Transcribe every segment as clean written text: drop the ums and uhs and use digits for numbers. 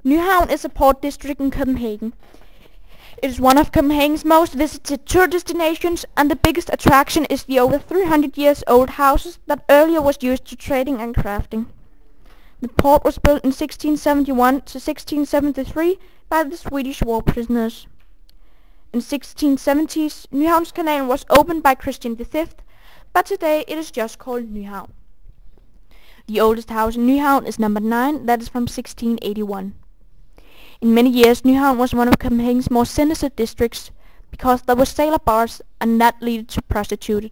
Nyhavn is a port district in Copenhagen. It is one of Copenhagen's most visited tour destinations, and the biggest attraction is the over 300 years old houses that earlier was used to trading and crafting. The port was built in 1671 to 1673 by the Swedish war prisoners. In 1670s, Nyhavns Canal was opened by Christian V, but today it is just called Nyhavn. The oldest house in Nyhavn is number 9, that is from 1681. In many years, Nyhavn was one of Copenhagen's more sinister districts because there were sailor bars and that led to prostitutes.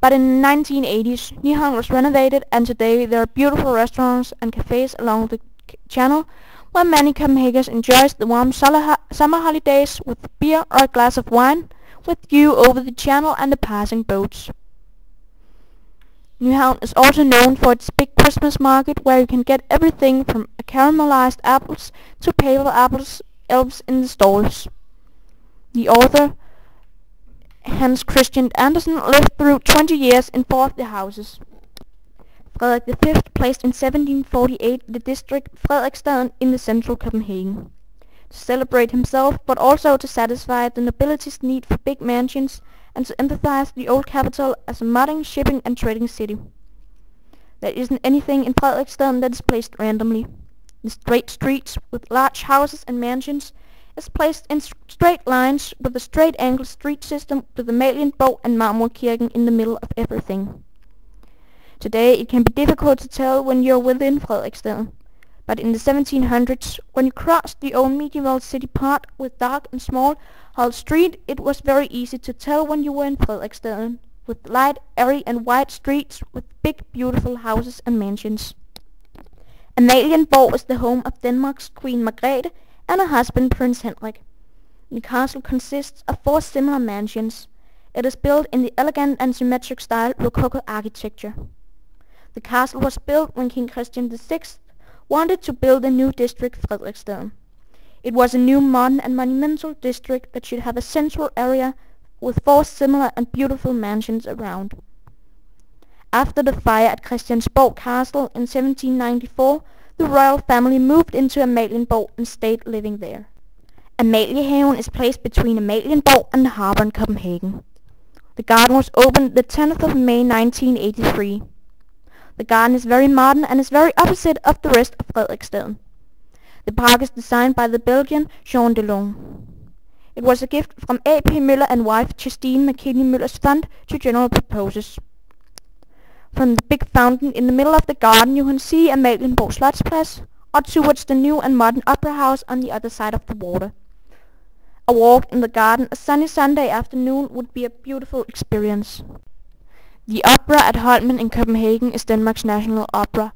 But in the 1980s, Nyhavn was renovated, and today there are beautiful restaurants and cafes along the channel where many Copenhageners enjoy the warm summer holidays with beer or a glass of wine with view over the channel and the passing boats. Nyhavn is also known for its big Christmas market where you can get everything from caramelized apples to paper apples elves in the stalls. The author Hans Christian Andersen lived through 20 years in 4 of the houses. Frederik V placed in 1748 the district Frederiksstaden in the central Copenhagen, to celebrate himself but also to satisfy the nobility's need for big mansions and to emphasize the old capital as a modern shipping and trading city. There isn't anything in Frederiksstaden that is placed randomly. The straight streets with large houses and mansions is placed in straight lines with a straight angle street system with the Amalienborg and Marmorkirken in the middle of everything. Today it can be difficult to tell when you're within Frederiksstaden, but in the 1700s, when you crossed the old medieval city part with dark and small Hall Street, it was very easy to tell when you were in Frederiksstaden, with light, airy and wide streets with big beautiful houses and mansions. Amalienborg is the home of Denmark's Queen Margrethe and her husband Prince Henrik. The castle consists of 4 similar mansions. It is built in the elegant and symmetric style Rococo architecture. The castle was built when King Christian VI wanted to build a new district, Frederiksstaden. It was a new modern and monumental district that should have a central area with 4 similar and beautiful mansions around. After the fire at Christiansborg Castle in 1794, the royal family moved into Amalienborg and stayed living there. Amaliehaven is placed between Amalienborg and the harbour in Copenhagen. The garden was opened the 10th of May 1983. The garden is very modern and is very opposite of the rest of Frederiksstaden. The park is designed by the Belgian Jean Delong. It was a gift from A.P. Møller and wife Justine McKinney Møller's fund to general purposes. From the big fountain in the middle of the garden you can see Amalienborg Slotsplads, or towards the new and modern opera house on the other side of the water. A walk in the garden a sunny Sunday afternoon would be a beautiful experience. The opera at Holmen in Copenhagen is Denmark's national opera.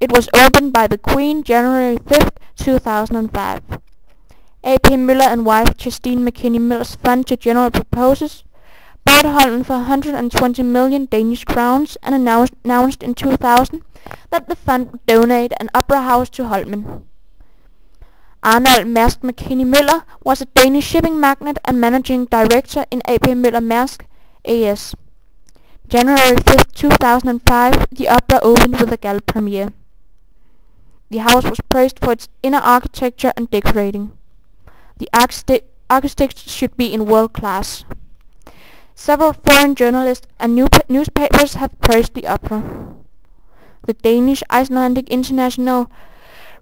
It was opened by the Queen January 5th, 2005. A.P. Møller and wife Justine McKinney Møller's fund to general purposes bought Holmen for 120 million Danish crowns and announced in 2000 that the fund would donate an opera house to Holmen. Arnold Mærsk McKinney Møller was a Danish shipping magnate and managing director in A.P. Møller Mærsk A/S. January 5th, 2005, the opera opened with a gala premiere. The house was praised for its inner architecture and decorating. The architecture should be in world class. Several foreign journalists and newspapers have praised the opera. The Danish Icelandic International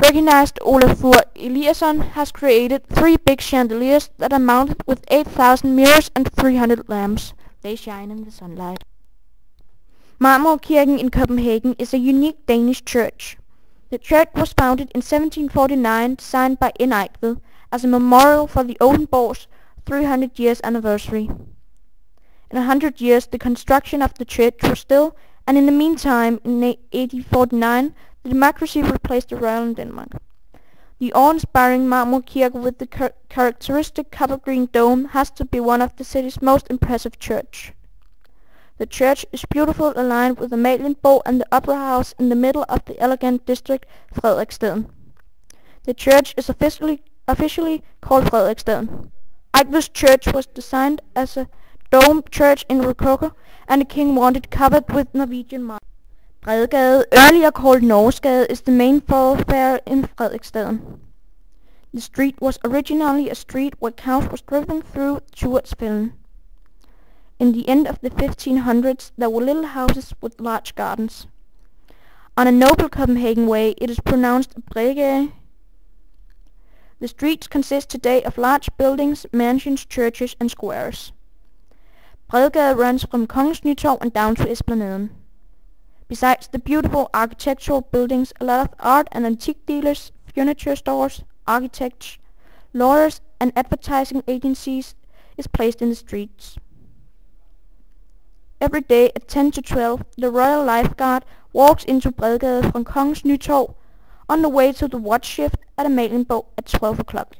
recognized Olafur Eliasson has created 3 big chandeliers that are mounted with 8,000 mirrors and 300 lamps. They shine in the sunlight. Marmorkirken in Copenhagen is a unique Danish church. The church was founded in 1749, designed by N. Eigtved, as a memorial for the Oldenborg's 300 years anniversary. In 100 years the construction of the church was still, and in the meantime, in 1849, the democracy replaced the royal in Denmark. The awe-inspiring Marmorkirke with the characteristic copper-green dome has to be one of the city's most impressive church. The church is beautiful, aligned with Amalienborg and the opera house in the middle of the elegant district Frederiksstaden. The church is officially called Frederiksstaden. Eigtved's church was designed as a dome church in Rococo, and the king wanted covered with Norwegian marble. Bredgade, earlier called Norgesgade, is the main thoroughfare in Frederiksstaden. The street was originally a street where cows were driven through towards Fyn. In the end of the 1500s there were little houses with large gardens. On a noble Copenhagen way it is pronounced Bredgade. The streets consist today of large buildings, mansions, churches and squares. Bredgade runs from Kongens Nytorv and down to Esplanaden. Besides the beautiful architectural buildings, a lot of art and antique dealers, furniture stores, architects, lawyers and advertising agencies is placed in the streets. Every day at 10 to 12 the Royal Life Guard walks into Bredgade from Kongens Nytorv on the way to the watch shift at Amalienborg at 12 o'clock.